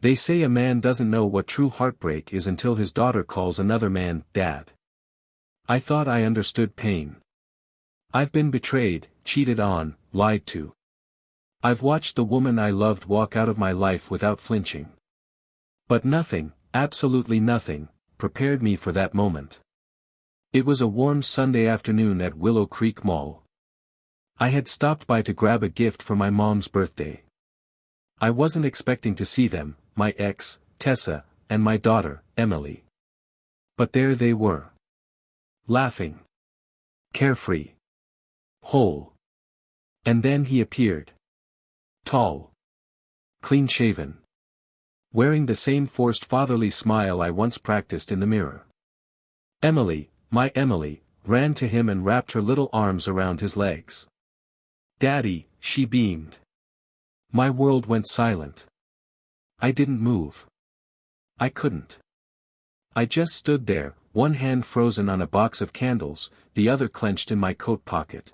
They say a man doesn't know what true heartbreak is until his daughter calls another man, Dad. I thought I understood pain. I've been betrayed, cheated on, lied to. I've watched the woman I loved walk out of my life without flinching. But nothing, absolutely nothing, prepared me for that moment. It was a warm Sunday afternoon at Willow Creek Mall. I had stopped by to grab a gift for my mom's birthday. I wasn't expecting to see them, my ex, Tessa, and my daughter, Emily. But there they were. Laughing. Carefree. Whole. And then he appeared. Tall. Clean-shaven. Wearing the same forced fatherly smile I once practiced in the mirror. Emily, my Emily, ran to him and wrapped her little arms around his legs. Daddy, she beamed. My world went silent. I didn't move. I couldn't. I just stood there, one hand frozen on a box of candles, the other clenched in my coat pocket.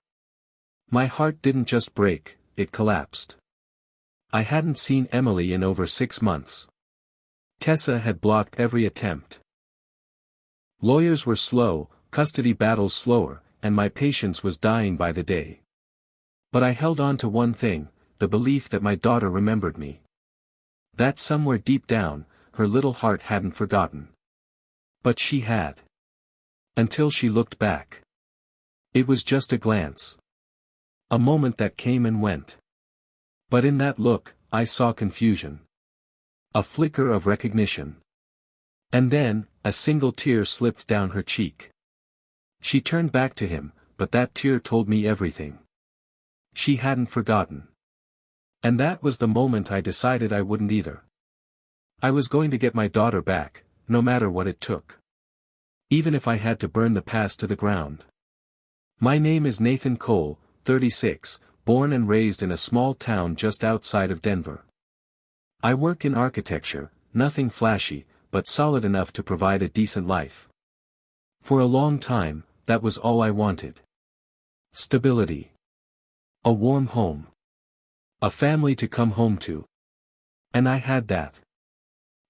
My heart didn't just break, it collapsed. I hadn't seen Emily in over 6 months. Tessa had blocked every attempt. Lawyers were slow, custody battles slower, and my patience was dying by the day. But I held on to one thing, the belief that my daughter remembered me. That somewhere deep down, her little heart hadn't forgotten. But she had. Until she looked back. It was just a glance. A moment that came and went. But in that look, I saw confusion. A flicker of recognition. And then, a single tear slipped down her cheek. She turned back to him, but that tear told me everything. She hadn't forgotten. And that was the moment I decided I wouldn't either. I was going to get my daughter back, no matter what it took. Even if I had to burn the past to the ground. My name is Nathan Cole, 36, born and raised in a small town just outside of Denver. I work in architecture, nothing flashy, but solid enough to provide a decent life. For a long time, that was all I wanted. Stability. A warm home. A family to come home to. And I had that.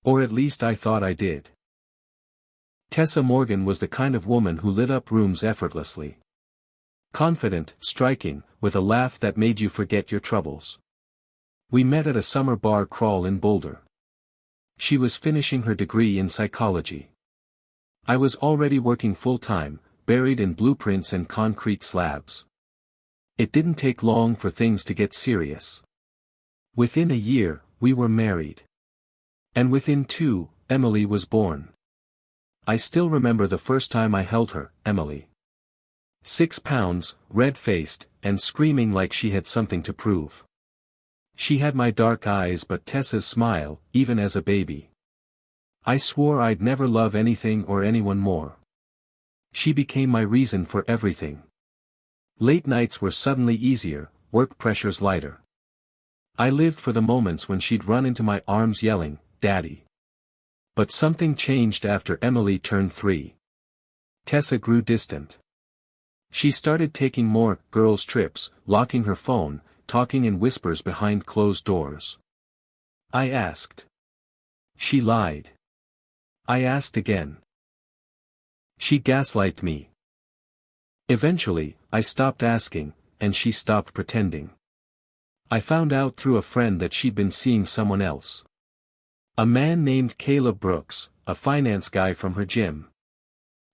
Or at least I thought I did. Tessa Morgan was the kind of woman who lit up rooms effortlessly. Confident, striking, with a laugh that made you forget your troubles. We met at a summer bar crawl in Boulder. She was finishing her degree in psychology. I was already working full-time, buried in blueprints and concrete slabs. It didn't take long for things to get serious. Within a year, we were married. And within 2, Emily was born. I still remember the first time I held her, Emily. 6 pounds, red-faced, and screaming like she had something to prove. She had my dark eyes but Tessa's smile, even as a baby. I swore I'd never love anything or anyone more. She became my reason for everything. Late nights were suddenly easier, work pressures lighter. I lived for the moments when she'd run into my arms yelling, "Daddy." But something changed after Emily turned 3. Tessa grew distant. She started taking more girls' trips, locking her phone, talking in whispers behind closed doors. I asked. She lied. I asked again. She gaslighted me. Eventually, I stopped asking, and she stopped pretending. I found out through a friend that she'd been seeing someone else. A man named Caleb Brooks, a finance guy from her gym.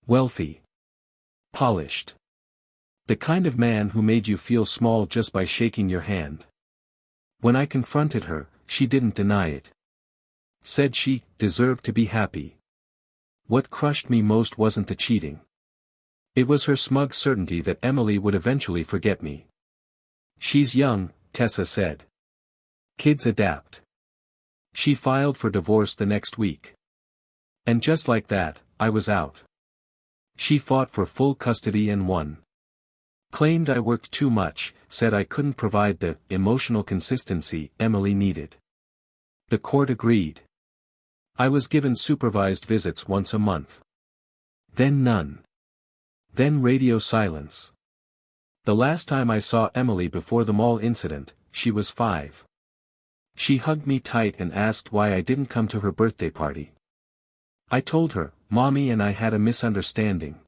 Wealthy. Polished. The kind of man who made you feel small just by shaking your hand. When I confronted her, she didn't deny it. Said she deserved to be happy. What crushed me most wasn't the cheating. It was her smug certainty that Emily would eventually forget me. She's young, Tessa said. Kids adapt. She filed for divorce the next week. And just like that, I was out. She fought for full custody and won. Claimed I worked too much, said I couldn't provide the emotional consistency Emily needed. The court agreed. I was given supervised visits once a month. Then none. Then radio silence. The last time I saw Emily before the mall incident, she was 5. She hugged me tight and asked why I didn't come to her birthday party. I told her, Mommy and I had a misunderstanding.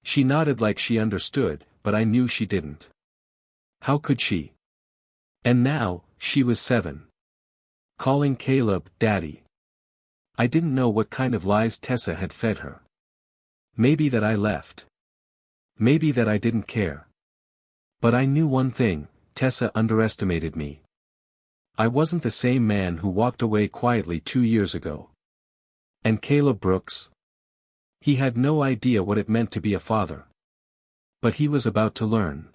She nodded like she understood, but I knew she didn't. How could she? And now, she was 7. Calling Caleb, Daddy. I didn't know what kind of lies Tessa had fed her. Maybe that I left. Maybe that I didn't care. But I knew one thing, Tessa underestimated me. I wasn't the same man who walked away quietly 2 years ago. And Caleb Brooks? He had no idea what it meant to be a father. But he was about to learn.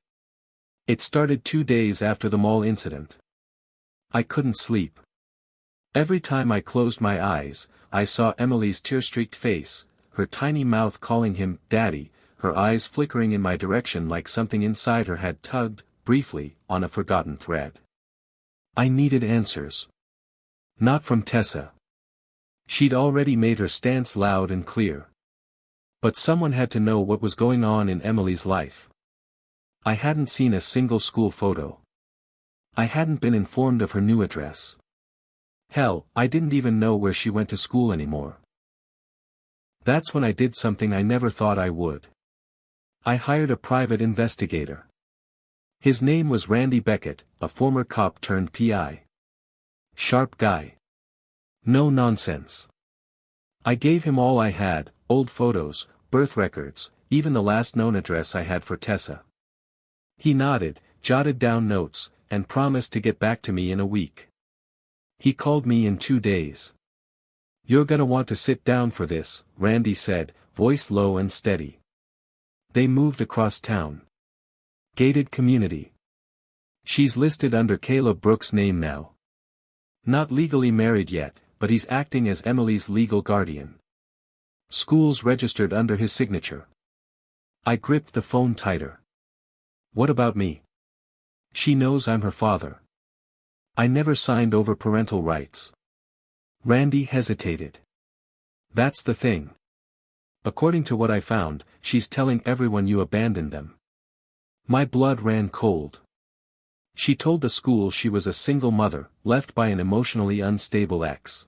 It started 2 days after the mall incident. I couldn't sleep. Every time I closed my eyes, I saw Emily's tear-streaked face, her tiny mouth calling him, Daddy, her eyes flickering in my direction like something inside her had tugged, briefly, on a forgotten thread. I needed answers. Not from Tessa. She'd already made her stance loud and clear. But someone had to know what was going on in Emily's life. I hadn't seen a single school photo. I hadn't been informed of her new address. Hell, I didn't even know where she went to school anymore. That's when I did something I never thought I would. I hired a private investigator. His name was Randy Beckett, a former cop turned PI. Sharp guy. No nonsense. I gave him all I had, old photos, birth records, even the last known address I had for Tessa. He nodded, jotted down notes, and promised to get back to me in a week. He called me in 2 days. You're gonna want to sit down for this, Randy said, voice low and steady. They moved across town. Gated community. She's listed under Caleb Brooks' name now. Not legally married yet, but he's acting as Emily's legal guardian. Schools registered under his signature. I gripped the phone tighter. What about me? She knows I'm her father. I never signed over parental rights. Randy hesitated. That's the thing. According to what I found, she's telling everyone you abandoned them. My blood ran cold. She told the school she was a single mother, left by an emotionally unstable ex.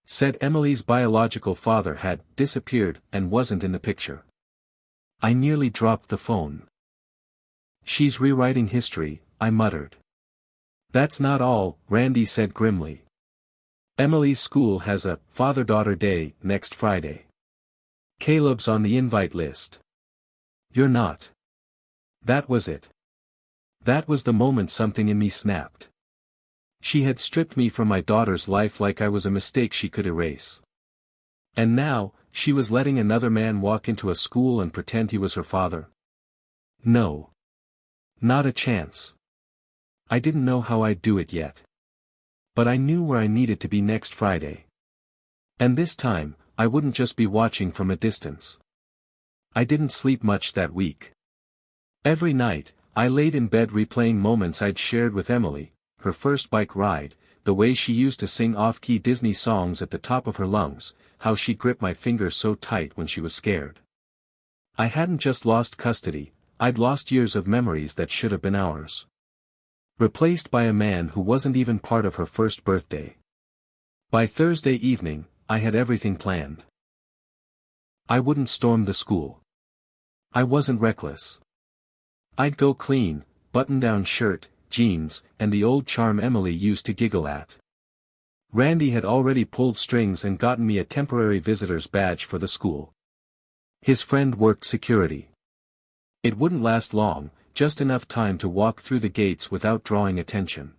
Said Emily's biological father had disappeared and wasn't in the picture. I nearly dropped the phone. She's rewriting history, I muttered. That's not all, Randy said grimly. Emily's school has a father-daughter day next Friday. Caleb's on the invite list. You're not. That was it. That was the moment something in me snapped. She had stripped me from my daughter's life like I was a mistake she could erase. And now, she was letting another man walk into a school and pretend he was her father. No. Not a chance. I didn't know how I'd do it yet. But I knew where I needed to be next Friday. And this time, I wouldn't just be watching from a distance. I didn't sleep much that week. Every night, I laid in bed replaying moments I'd shared with Emily, her first bike ride, the way she used to sing off-key Disney songs at the top of her lungs, how she gripped my fingers so tight when she was scared. I hadn't just lost custody, I'd lost years of memories that should have been ours. Replaced by a man who wasn't even part of her first birthday. By Thursday evening, I had everything planned. I wouldn't storm the school. I wasn't reckless. I'd go clean, button-down shirt, jeans, and the old charm Emily used to giggle at. Randy had already pulled strings and gotten me a temporary visitor's badge for the school. His friend worked security. It wouldn't last long, just enough time to walk through the gates without drawing attention.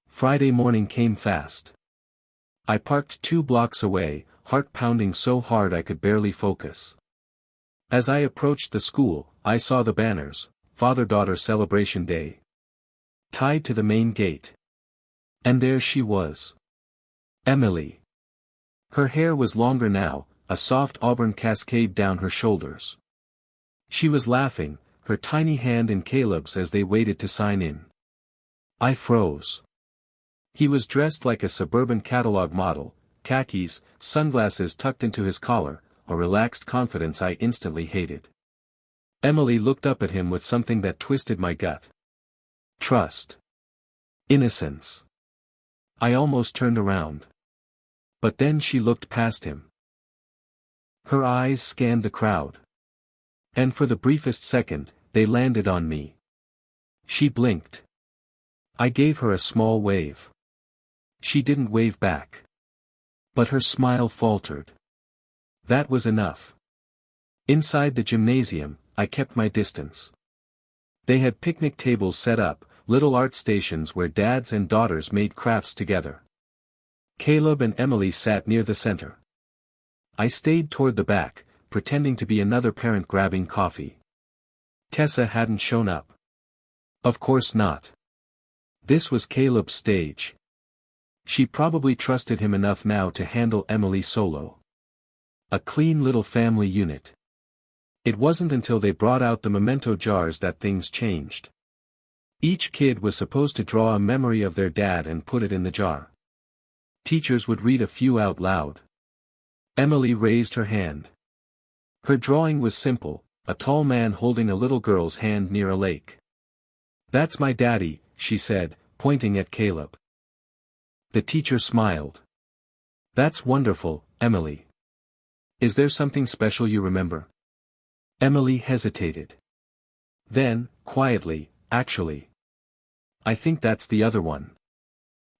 Friday morning came fast. I parked 2 blocks away, heart pounding so hard I could barely focus. As I approached the school, I saw the banners, Father-Daughter Celebration Day, tied to the main gate. And there she was. Emily. Her hair was longer now, a soft auburn cascade down her shoulders. She was laughing, her tiny hand in Caleb's as they waited to sign in. I froze. He was dressed like a suburban catalog model, khakis, sunglasses tucked into his collar, a relaxed confidence I instantly hated. Emily looked up at him with something that twisted my gut. Trust. Innocence. I almost turned around. But then she looked past him. Her eyes scanned the crowd. And for the briefest second, they landed on me. She blinked. I gave her a small wave. She didn't wave back. But her smile faltered. That was enough. Inside the gymnasium, I kept my distance. They had picnic tables set up, little art stations where dads and daughters made crafts together. Caleb and Emily sat near the center. I stayed toward the back, pretending to be another parent grabbing coffee. Tessa hadn't shown up. Of course not. This was Caleb's stage. She probably trusted him enough now to handle Emily solo. A clean little family unit. It wasn't until they brought out the memento jars that things changed. Each kid was supposed to draw a memory of their dad and put it in the jar. Teachers would read a few out loud. Emily raised her hand. Her drawing was simple, a tall man holding a little girl's hand near a lake. "That's my daddy," she said, pointing at Caleb. The teacher smiled. "That's wonderful, Emily. Is there something special you remember?" Emily hesitated. Then, quietly, "Actually, I think that's the other one."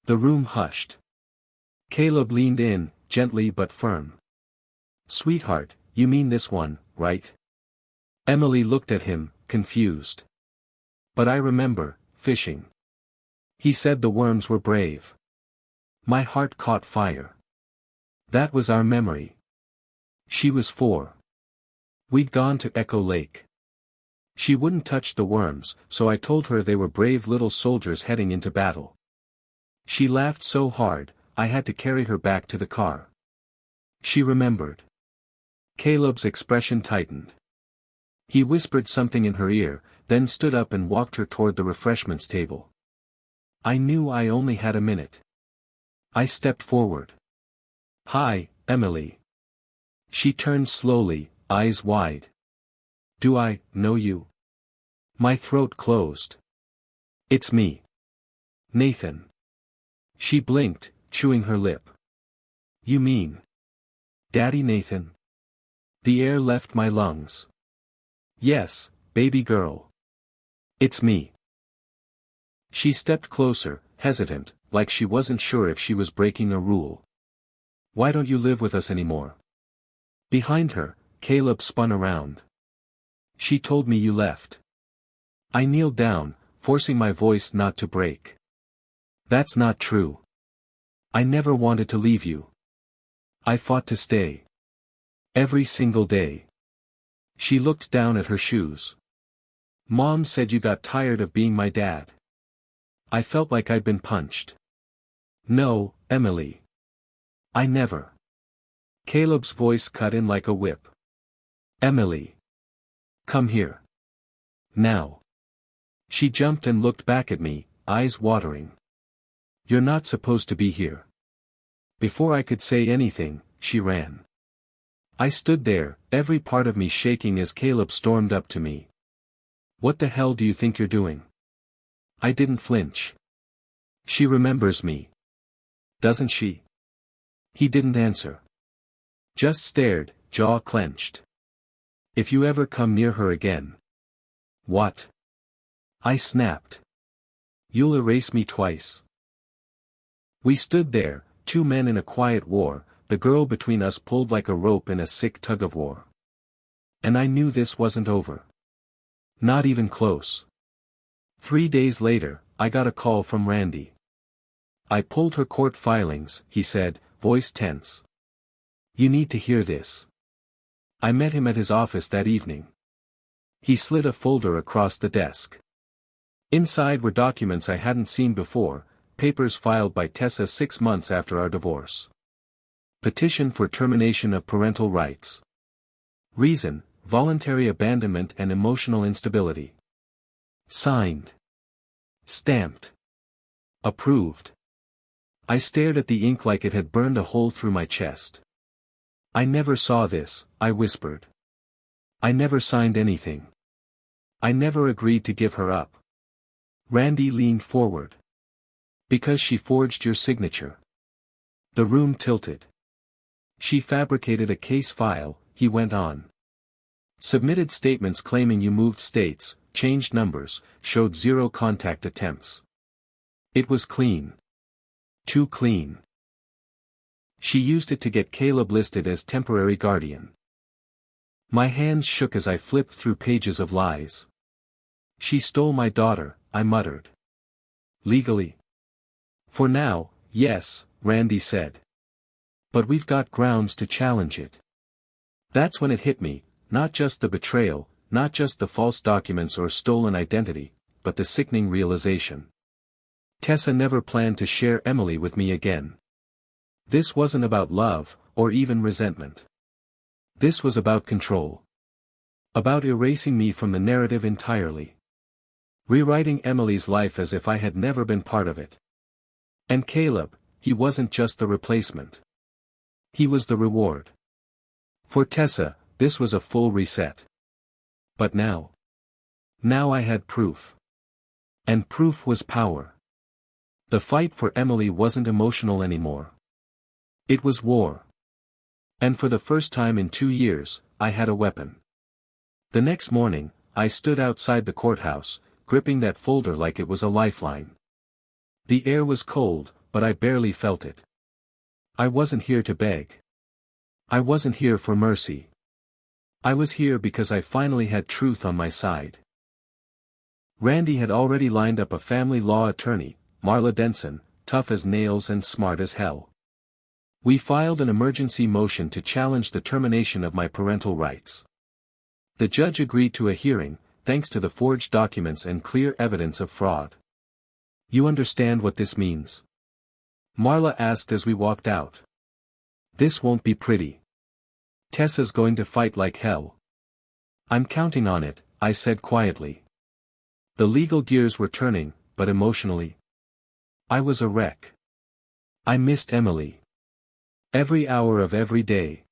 The room hushed. Caleb leaned in, gently but firm. "Sweetheart, you mean this one, right?" Emily looked at him, confused. "But I remember, fishing. He said the worms were brave." My heart caught fire. That was our memory. She was 4. We'd gone to Echo Lake. She wouldn't touch the worms, so I told her they were brave little soldiers heading into battle. She laughed so hard, I had to carry her back to the car. She remembered. Caleb's expression tightened. He whispered something in her ear, then stood up and walked her toward the refreshments table. I knew I only had a minute. I stepped forward. "Hi, Emily." She turned slowly, eyes wide. "Do I know you?" My throat closed. "It's me. Nathan." She blinked, chewing her lip. "You mean Daddy Nathan?" The air left my lungs. "Yes, baby girl. It's me." She stepped closer, hesitant, like she wasn't sure if she was breaking a rule. "Why don't you live with us anymore?" Behind her, Caleb spun around. "She told me you left." I kneeled down, forcing my voice not to break. "That's not true. I never wanted to leave you. I fought to stay. Every single day." She looked down at her shoes. "Mom said you got tired of being my dad." I felt like I'd been punched. "No, Emily. I never." Caleb's voice cut in like a whip. "Emily. Come here. Now." She jumped and looked back at me, eyes watering. "You're not supposed to be here." Before I could say anything, she ran. I stood there, every part of me shaking as Caleb stormed up to me. "What the hell do you think you're doing?" I didn't flinch. "She remembers me. Doesn't she?" He didn't answer. Just stared, jaw clenched. "If you ever come near her again." "What?" I snapped. "You'll erase me twice." We stood there, 2 men in a quiet war, the girl between us pulled like a rope in a sick tug-of-war. And I knew this wasn't over. Not even close. 3 days later, I got a call from Randy. "I pulled her court filings," he said, voice tense. "You need to hear this." I met him at his office that evening. He slid a folder across the desk. Inside were documents I hadn't seen before, papers filed by Tessa 6 months after our divorce. Petition for termination of parental rights. Reason, voluntary abandonment and emotional instability. Signed. Stamped. Approved. I stared at the ink like it had burned a hole through my chest. "I never saw this," I whispered. "I never signed anything. I never agreed to give her up." Randy leaned forward. Because she forged your signature. The room tilted. She fabricated a case file, he went on. Submitted statements claiming you moved states, changed numbers, showed 0 contact attempts. It was clean. Too clean. She used it to get Caleb listed as temporary guardian. My hands shook as I flipped through pages of lies. She stole my daughter, I muttered. Legally? For now, yes, Randy said. But we've got grounds to challenge it. That's when it hit me, not just the betrayal, not just the false documents or stolen identity, but the sickening realization. Tessa never planned to share Emily with me again. This wasn't about love, or even resentment. This was about control. About erasing me from the narrative entirely. Rewriting Emily's life as if I had never been part of it. And Caleb, he wasn't just the replacement. He was the reward. For Tessa, this was a full reset. But now? Now I had proof. And proof was power. The fight for Emily wasn't emotional anymore. It was war. And for the first time in 2 years, I had a weapon. The next morning, I stood outside the courthouse, gripping that folder like it was a lifeline. The air was cold, but I barely felt it. I wasn't here to beg. I wasn't here for mercy. I was here because I finally had truth on my side. Randy had already lined up a family law attorney, Marla Denson, tough as nails and smart as hell. We filed an emergency motion to challenge the termination of my parental rights. The judge agreed to a hearing, thanks to the forged documents and clear evidence of fraud. You understand what this means? Marla asked as we walked out. This won't be pretty. Tessa's going to fight like hell. I'm counting on it, I said quietly. The legal gears were turning, but emotionally. I was a wreck. I missed Emily. Every hour of every day.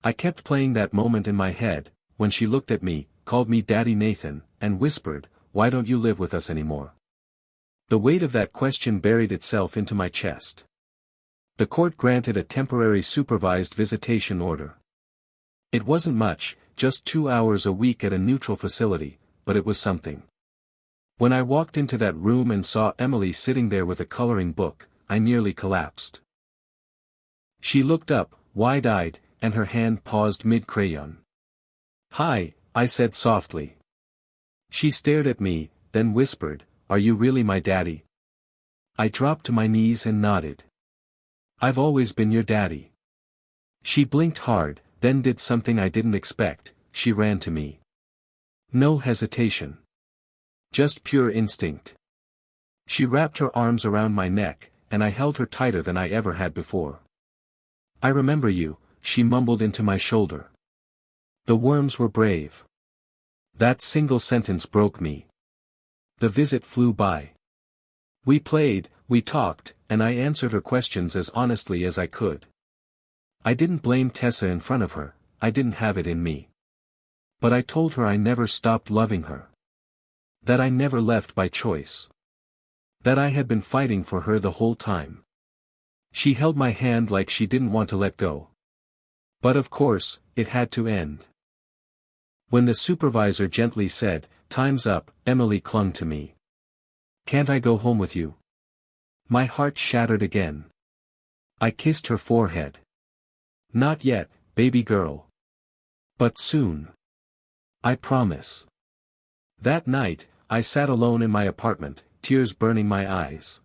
I kept playing that moment in my head, when she looked at me, called me Daddy Nathan, and whispered, "Why don't you live with us anymore?" The weight of that question buried itself into my chest. The court granted a temporary supervised visitation order. It wasn't much, just 2 hours a week at a neutral facility, but it was something. When I walked into that room and saw Emily sitting there with a coloring book, I nearly collapsed. She looked up, wide-eyed, and her hand paused mid-crayon. "Hi," I said softly. She stared at me, then whispered, "Are you really my daddy?" I dropped to my knees and nodded. "I've always been your daddy." She blinked hard, then did something I didn't expect, she ran to me. No hesitation. Just pure instinct. She wrapped her arms around my neck, and I held her tighter than I ever had before. "I remember you," she mumbled into my shoulder. The worms were brave. That single sentence broke me. The visit flew by. We played, we talked, and I answered her questions as honestly as I could. I didn't blame Tessa in front of her, I didn't have it in me. But I told her I never stopped loving her. That I never left by choice. That I had been fighting for her the whole time. She held my hand like she didn't want to let go. But of course, it had to end. When the supervisor gently said, "Time's up," Emily clung to me. "Can't I go home with you?" My heart shattered again. I kissed her forehead. "Not yet, baby girl. But soon. I promise." That night, I sat alone in my apartment, tears burning my eyes.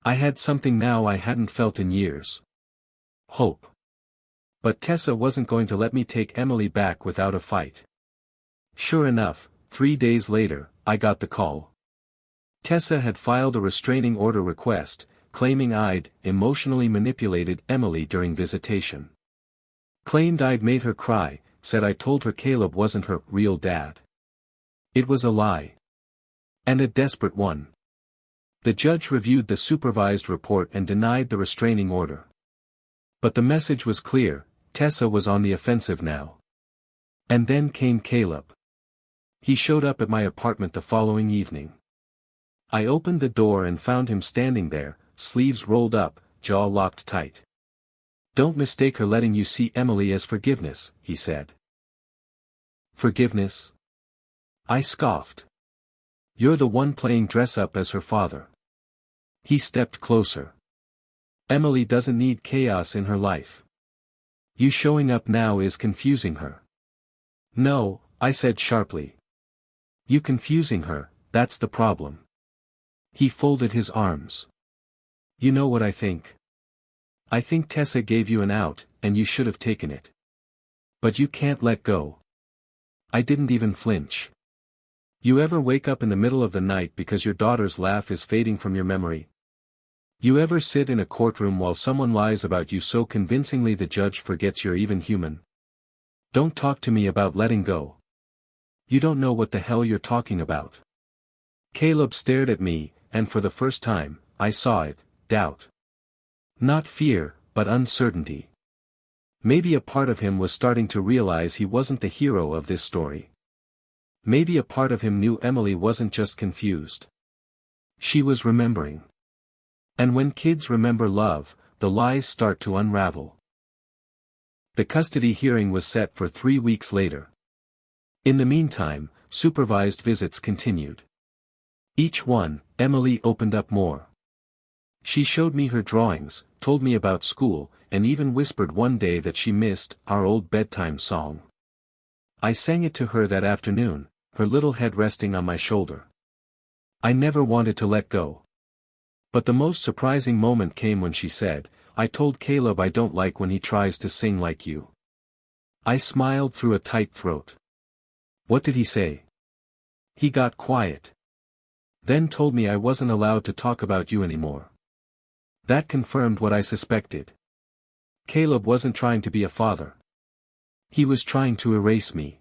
I had something now I hadn't felt in years. Hope. But Tessa wasn't going to let me take Emily back without a fight. Sure enough, 3 days later, I got the call. Tessa had filed a restraining order request, claiming I'd emotionally manipulated Emily during visitation. Claimed I'd made her cry, said I told her Caleb wasn't her real dad. It was a lie. And a desperate one. The judge reviewed the supervised report and denied the restraining order. But the message was clear, Tessa was on the offensive now. And then came Caleb. He showed up at my apartment the following evening. I opened the door and found him standing there, sleeves rolled up, jaw locked tight. "Don't mistake her letting you see Emily as forgiveness," he said. "Forgiveness?" I scoffed. "You're the one playing dress-up as her father." He stepped closer. "Emily doesn't need chaos in her life. You showing up now is confusing her." "No," I said sharply. "You confusing her, that's the problem." He folded his arms. "You know what I think? I think Tessa gave you an out, and you should have taken it. But you can't let go." I didn't even flinch. "You ever wake up in the middle of the night because your daughter's laugh is fading from your memory? You ever sit in a courtroom while someone lies about you so convincingly the judge forgets you're even human? Don't talk to me about letting go. You don't know what the hell you're talking about." Caleb stared at me, and for the first time, I saw it, doubt. Not fear, but uncertainty. Maybe a part of him was starting to realize he wasn't the hero of this story. Maybe a part of him knew Emily wasn't just confused. She was remembering. And when kids remember love, the lies start to unravel. The custody hearing was set for 3 weeks later. In the meantime, supervised visits continued. Each one, Emily opened up more. She showed me her drawings, told me about school, and even whispered one day that she missed our old bedtime song. I sang it to her that afternoon, her little head resting on my shoulder. I never wanted to let go. But the most surprising moment came when she said, "I told Caleb I don't like when he tries to sing like you." I smiled through a tight throat. "What did he say?" "He got quiet. Then told me I wasn't allowed to talk about you anymore." That confirmed what I suspected. Caleb wasn't trying to be a father. He was trying to erase me.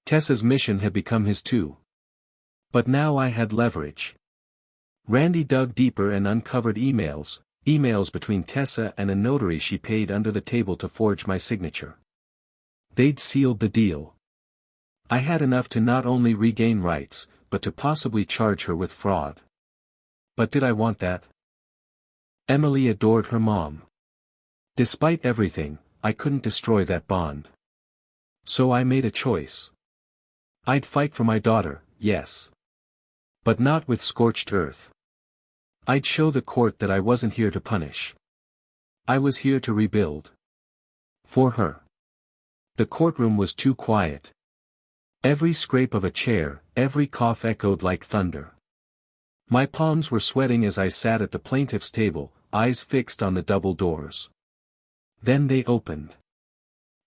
Tessa's mission had become his too. But now I had leverage. Randy dug deeper and uncovered emails between Tessa and a notary she paid under the table to forge my signature. They'd sealed the deal. I had enough to not only regain rights, but to possibly charge her with fraud. But did I want that? Emily adored her mom. Despite everything, I couldn't destroy that bond. So I made a choice. I'd fight for my daughter, yes. But not with scorched earth. I'd show the court that I wasn't here to punish. I was here to rebuild. For her. The courtroom was too quiet. Every scrape of a chair, every cough echoed like thunder. My palms were sweating as I sat at the plaintiff's table, eyes fixed on the double doors. Then they opened.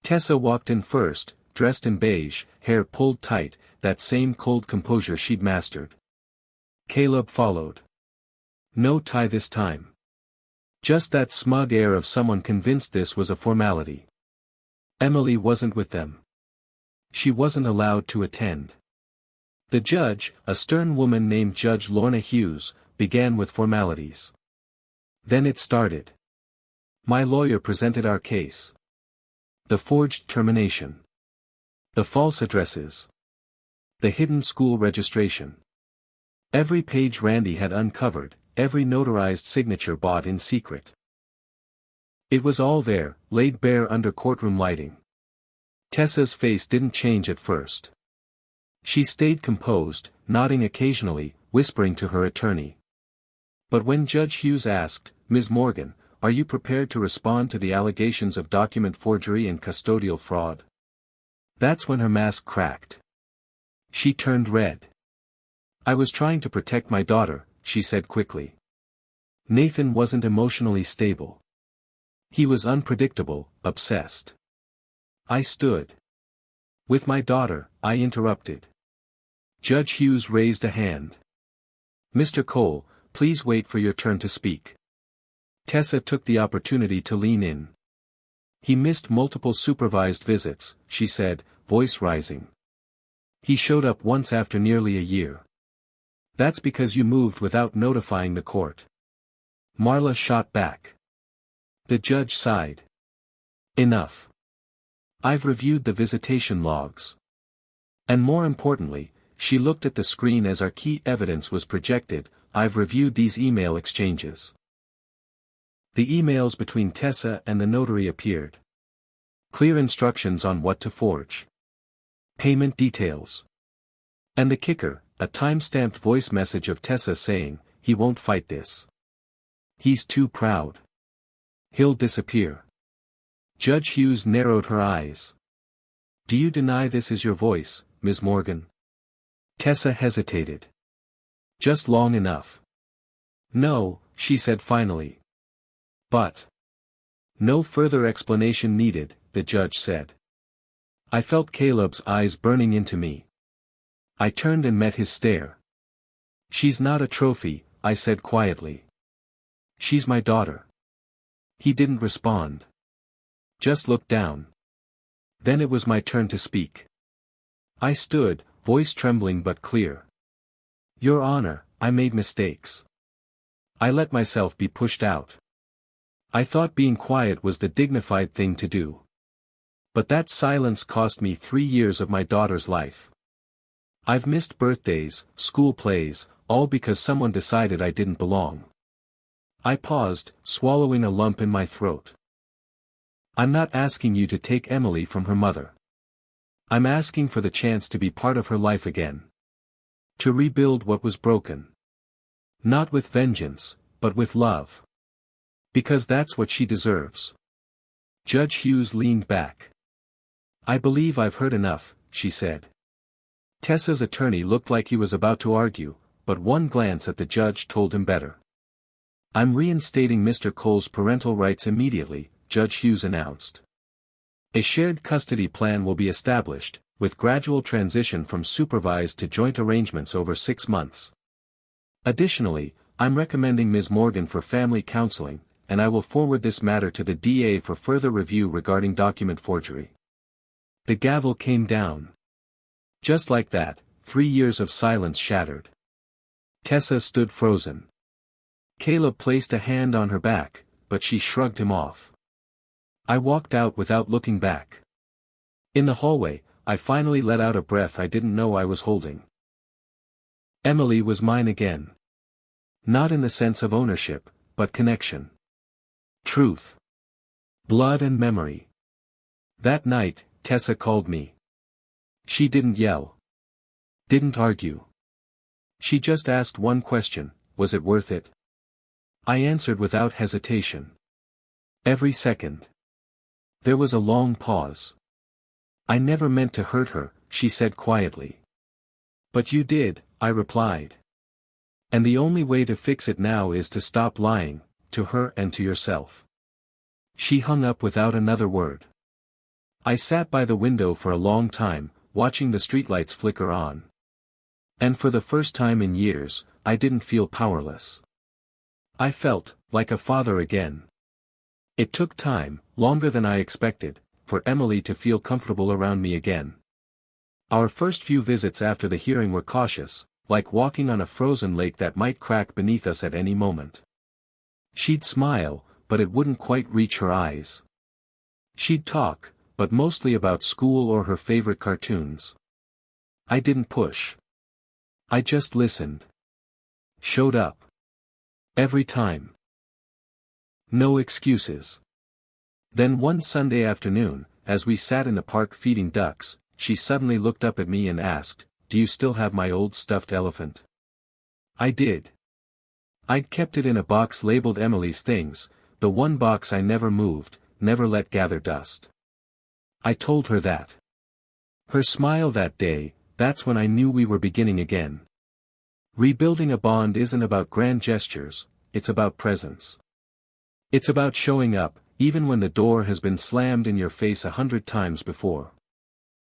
Tessa walked in first, dressed in beige, hair pulled tight, that same cold composure she'd mastered. Caleb followed. No tie this time. Just that smug air of someone convinced this was a formality. Emily wasn't with them. She wasn't allowed to attend. The judge, a stern woman named Judge Lorna Hughes, began with formalities. Then it started. My lawyer presented our case. The forged termination. The false addresses. The hidden school registration. Every page Randy had uncovered, every notarized signature bought in secret. It was all there, laid bare under courtroom lighting. Tessa's face didn't change at first. She stayed composed, nodding occasionally, whispering to her attorney. But when Judge Hughes asked, "Ms. Morgan, are you prepared to respond to the allegations of document forgery and custodial fraud?" That's when her mask cracked. She turned red. "I was trying to protect my daughter," she said quickly. Nathan wasn't emotionally stable. He was unpredictable, obsessed. I stood. With my daughter, I interrupted. Judge Hughes raised a hand. "Mr. Cole, please wait for your turn to speak." Tessa took the opportunity to lean in. "He missed multiple supervised visits," she said, voice rising. "He showed up once after nearly a year. That's because you moved without notifying the court." Marla shot back. The judge sighed. "Enough. I've reviewed the visitation logs. And more importantly, she looked at the screen as our key evidence was projected. I've reviewed these email exchanges. The emails between Tessa and the notary appeared. Clear instructions on what to forge. Payment details. And the kicker, a time-stamped voice message of Tessa saying, "He won't fight this. He's too proud. He'll disappear." Judge Hughes narrowed her eyes. "Do you deny this is your voice, Ms. Morgan?" Tessa hesitated. "Just long enough." "No," she said finally. "But." "No further explanation needed," the judge said. I felt Caleb's eyes burning into me. I turned and met his stare. "She's not a trophy," I said quietly. "She's my daughter." He didn't respond. Just looked down. Then it was my turn to speak. I stood, voice trembling but clear. "Your Honor, I made mistakes. I let myself be pushed out. I thought being quiet was the dignified thing to do. But that silence cost me 3 years of my daughter's life. I've missed birthdays, school plays, all because someone decided I didn't belong." I paused, swallowing a lump in my throat. "I'm not asking you to take Emily from her mother. I'm asking for the chance to be part of her life again. To rebuild what was broken. Not with vengeance, but with love. Because that's what she deserves." Judge Hughes leaned back. "I believe I've heard enough," she said. Tessa's attorney looked like he was about to argue, but one glance at the judge told him better. "I'm reinstating Mr. Cole's parental rights immediately," Judge Hughes announced. "A shared custody plan will be established, with gradual transition from supervised to joint arrangements over 6 months. Additionally, I'm recommending Ms. Morgan for family counseling, and I will forward this matter to the DA for further review regarding document forgery." The gavel came down. Just like that, 3 years of silence shattered. Tessa stood frozen. Caleb placed a hand on her back, but she shrugged him off. I walked out without looking back. In the hallway, I finally let out a breath I didn't know I was holding. Emily was mine again. Not in the sense of ownership, but connection. Truth. Blood and memory. That night, Tessa called me. She didn't yell. Didn't argue. She just asked one question: was it worth it? I answered without hesitation. Every second. There was a long pause. "I never meant to hurt her," she said quietly. "But you did," I replied. "And the only way to fix it now is to stop lying, to her and to yourself." She hung up without another word. I sat by the window for a long time, watching the streetlights flicker on. And for the first time in years, I didn't feel powerless. I felt like a father again. It took time, longer than I expected, for Emily to feel comfortable around me again. Our first few visits after the hearing were cautious, like walking on a frozen lake that might crack beneath us at any moment. She'd smile, but it wouldn't quite reach her eyes. She'd talk, but mostly about school or her favorite cartoons. I didn't push. I just listened. Showed up. Every time. No excuses. Then one Sunday afternoon, as we sat in the park feeding ducks, she suddenly looked up at me and asked, "Do you still have my old stuffed elephant?" I did. I'd kept it in a box labeled Emily's Things, the one box I never moved, never let gather dust. I told her that. Her smile that day, that's when I knew we were beginning again. Rebuilding a bond isn't about grand gestures, it's about presence. It's about showing up, even when the door has been slammed in your face 100 times before.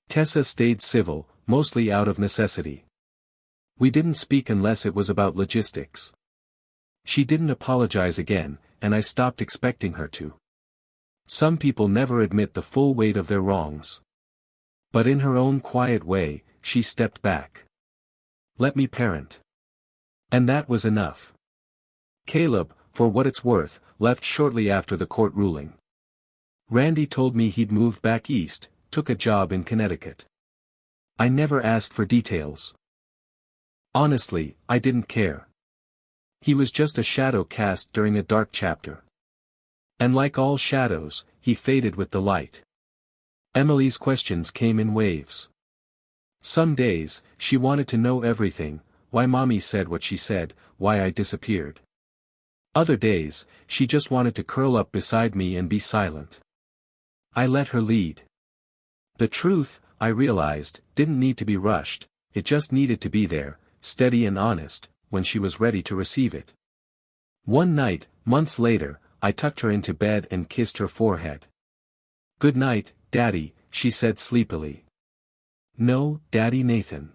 Tessa stayed civil, mostly out of necessity. We didn't speak unless it was about logistics. She didn't apologize again, and I stopped expecting her to. Some people never admit the full weight of their wrongs. But in her own quiet way, she stepped back. Let me parent. And that was enough. Caleb, for what it's worth, left shortly after the court ruling. Randy told me he'd moved back east, took a job in Connecticut. I never asked for details. Honestly, I didn't care. He was just a shadow cast during a dark chapter. And like all shadows, he faded with the light. Emily's questions came in waves. Some days, she wanted to know everything, why mommy said what she said, why I disappeared. Other days, she just wanted to curl up beside me and be silent. I let her lead. The truth, I realized, didn't need to be rushed, it just needed to be there, steady and honest, when she was ready to receive it. One night, months later, I tucked her into bed and kissed her forehead. "Good night, Daddy," she said sleepily. "No, Daddy Nathan."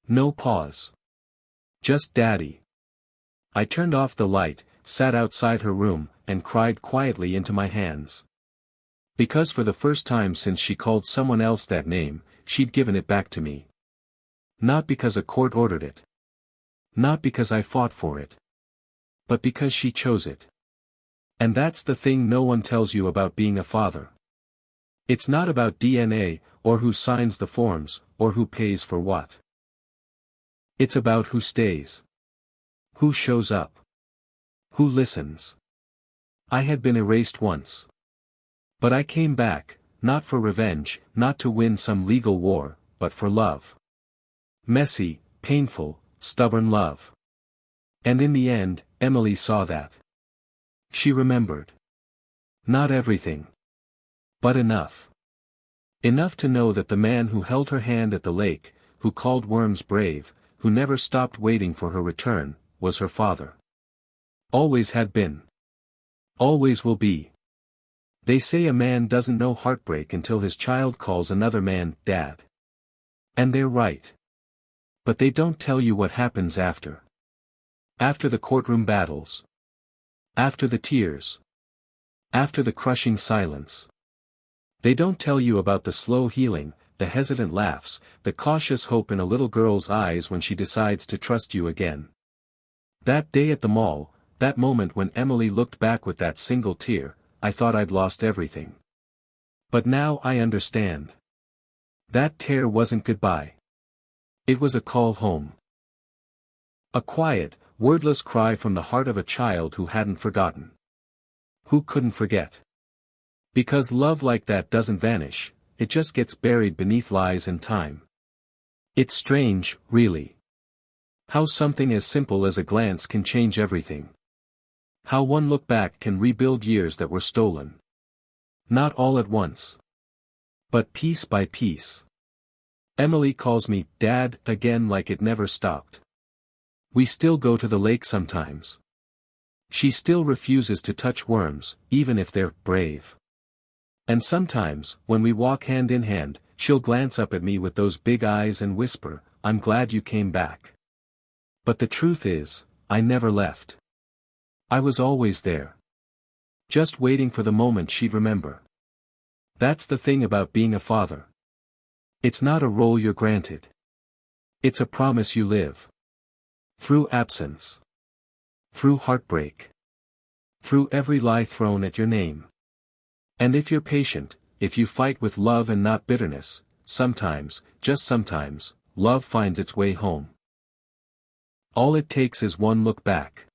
No pause. Just Daddy. I turned off the light, sat outside her room, and cried quietly into my hands. Because for the first time since she called someone else that name, she'd given it back to me. Not because a court ordered it. Not because I fought for it. But because she chose it. And that's the thing no one tells you about being a father. It's not about DNA, or who signs the forms, or who pays for what. It's about who stays. Who shows up. Who listens. I had been erased once. But I came back, not for revenge, not to win some legal war, but for love. Messy, painful, stubborn love. And in the end, Emily saw that. She remembered. Not everything. But enough. Enough to know that the man who held her hand at the lake, who called worms brave, who never stopped waiting for her return, was her father. Always had been. Always will be. They say a man doesn't know heartbreak until his child calls another man dad. And they're right. But they don't tell you what happens after. After the courtroom battles. After the tears. After the crushing silence. They don't tell you about the slow healing, the hesitant laughs, the cautious hope in a little girl's eyes when she decides to trust you again. That day at the mall, that moment when Emily looked back with that single tear, I thought I'd lost everything. But now I understand. That tear wasn't goodbye. It was a call home. A quiet, wordless cry from the heart of a child who hadn't forgotten. Who couldn't forget. Because love like that doesn't vanish, it just gets buried beneath lies and time. It's strange, really. How something as simple as a glance can change everything. How one look back can rebuild years that were stolen. Not all at once. But piece by piece. Emily calls me Dad again like it never stopped. We still go to the lake sometimes. She still refuses to touch worms, even if they're brave. And sometimes, when we walk hand in hand, she'll glance up at me with those big eyes and whisper, "I'm glad you came back." But the truth is, I never left. I was always there. Just waiting for the moment she'd remember. That's the thing about being a father. It's not a role you're granted. It's a promise you live. Through absence. Through heartbreak. Through every lie thrown at your name. And if you're patient, if you fight with love and not bitterness, sometimes, just sometimes, love finds its way home. All it takes is one look back.